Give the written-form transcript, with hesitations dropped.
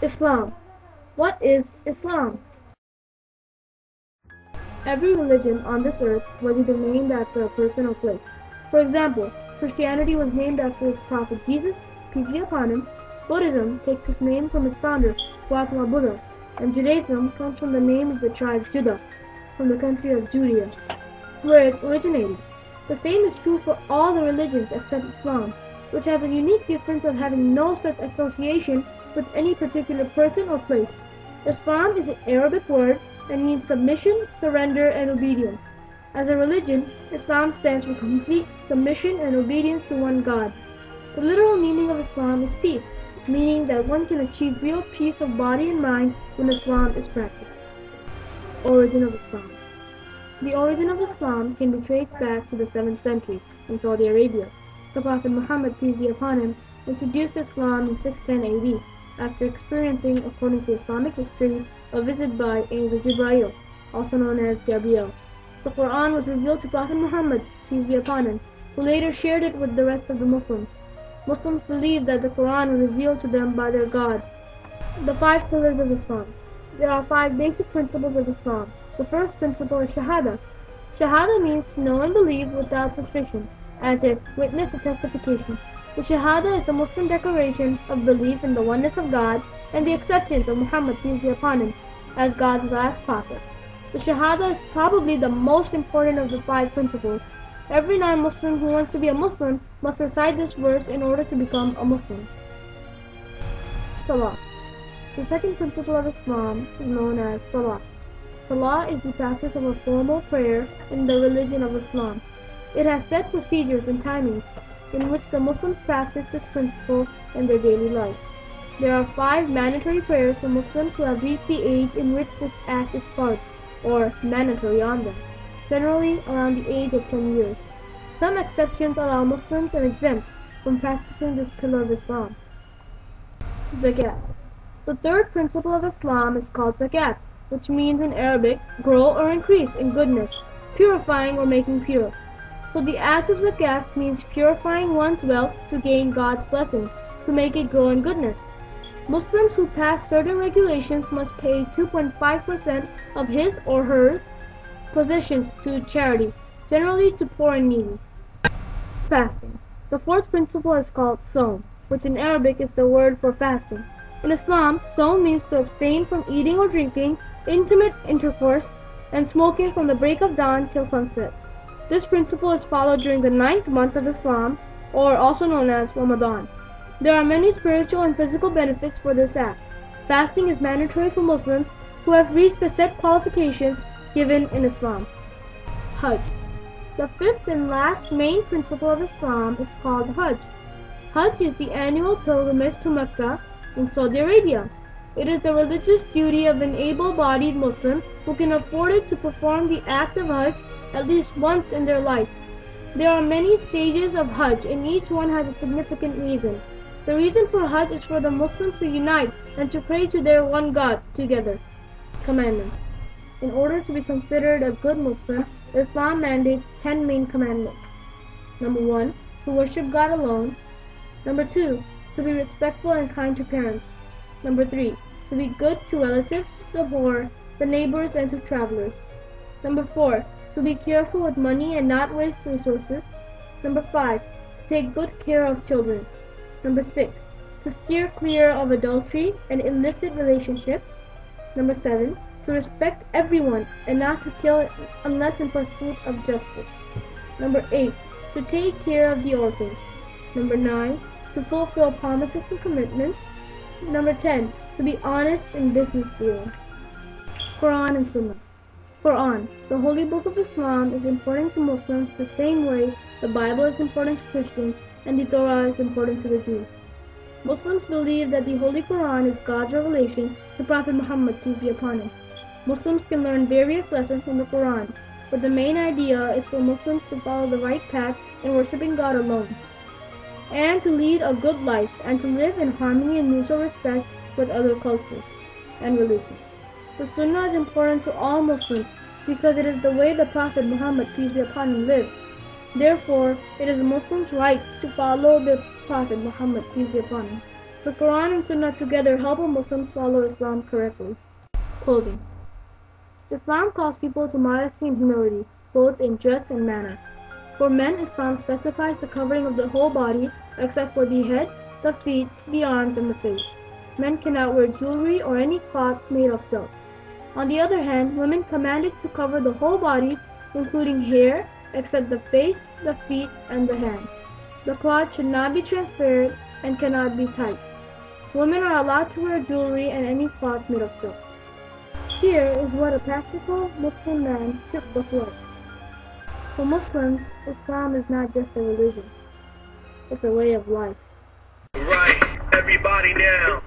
Islam. What is Islam? Every religion on this earth was either named after a person or place. For example, Christianity was named after its prophet Jesus, peace be upon him. Buddhism takes its name from its founder, Gautama Buddha, and Judaism comes from the name of the tribe Judah, from the country of Judea, where it originated. The same is true for all the religions except Islam, which has a unique difference of having no such association with any particular person or place. Islam is an Arabic word and means submission, surrender, and obedience. As a religion, Islam stands for complete submission and obedience to one God. The literal meaning of Islam is peace, meaning that one can achieve real peace of body and mind when Islam is practiced. Origin of Islam. The origin of Islam can be traced back to the 7th century in Saudi Arabia. The Prophet Muhammad, peace be upon him, introduced Islam in 610 AD after experiencing, according to Islamic history, a visit by angel Jibreel, also known as Gabriel. The Quran was revealed to Prophet Muhammad, peace be upon him, who later shared it with the rest of the Muslims. Muslims believe that the Quran was revealed to them by their God. The 5 pillars of Islam. There are 5 basic principles of Islam. The first principle is Shahada. Shahada means to know and believe without suspicion, as if witness a testification. The Shahada is the Muslim declaration of belief in the oneness of God and the acceptance of Muhammad, peace be upon him, as God's last prophet. The Shahada is probably the most important of the 5 principles. Every non-Muslim who wants to be a Muslim must recite this verse in order to become a Muslim. Salah. The second principle of Islam is known as Salah. Salah is the practice of a formal prayer in the religion of Islam. It has set procedures and timings in which the Muslims practice this principle in their daily life. There are 5 mandatory prayers for Muslims who have reached the age in which this act is fard, or mandatory on them, generally around the age of 10 years. Some exceptions allow Muslims and exempt from practicing this pillar of Islam. Zakat. The third principle of Islam is called Zakat, which means in Arabic, grow or increase in goodness, purifying or making pure. So the act of Zakat means purifying one's wealth to gain God's blessing, to make it grow in goodness. Muslims who pass certain regulations must pay 2.5% of his or her possessions to charity, generally to poor and needy. Fasting. The fourth principle is called Sawm, which in Arabic is the word for fasting. In Islam, Sawm means to abstain from eating or drinking, intimate intercourse, and smoking from the break of dawn till sunset. This principle is followed during the 9th month of Islam, or also known as Ramadan. There are many spiritual and physical benefits for this act. Fasting is mandatory for Muslims who have reached the set qualifications given in Islam. Hajj. The fifth and last main principle of Islam is called Hajj. Hajj is the annual pilgrimage to Mecca in Saudi Arabia. It is the religious duty of an able-bodied Muslim who can afford it to perform the act of Hajj at least once in their life. There are many stages of Hajj and each one has a significant reason. The reason for Hajj is for the Muslims to unite and to pray to their one God together. Commandments. In order to be considered a good Muslim, Islam mandates 10 main commandments. Number 1, to worship God alone. Number 2, to be respectful and kind to parents. Number 3, to be good to relatives, the poor, the neighbors, and to travelers. Number 4, to be careful with money and not waste resources. Number 5, to take good care of children. Number 6, to steer clear of adultery and illicit relationships. Number 7, to respect everyone and not to kill unless in pursuit of justice. Number 8, to take care of the orphans. Number 9, to fulfill promises and commitments. Number 10, to be honest in business dealings. Quran and Sunnah. Quran, the holy book of Islam, is important to Muslims the same way the Bible is important to Christians and the Torah is important to the Jews. Muslims believe that the Holy Quran is God's revelation to Prophet Muhammad, peace be upon him. Muslims can learn various lessons from the Quran, but the main idea is for Muslims to follow the right path in worshiping God alone, and to lead a good life and to live in harmony and mutual respect with other cultures and religions. The Sunnah is important to all Muslims because it is the way the Prophet Muhammad, peace be upon him, lived. Therefore, it is a Muslim's right to follow the Prophet Muhammad, peace be upon him. The Quran and Sunnah together help a Muslim follow Islam correctly. Clothing. Islam calls people to modesty and humility, both in dress and manner. For men, Islam specifies the covering of the whole body except for the head, the feet, the arms, and the face. Men cannot wear jewelry or any cloth made of silk. On the other hand, women commanded to cover the whole body, including hair, except the face, the feet, and the hands. The cloth should not be transparent and cannot be tight. Women are allowed to wear jewelry and any cloth made of silk. Here is what a practical Muslim man should look like. For Muslims, Islam is not just a religion. It's a way of life. Right, everybody now.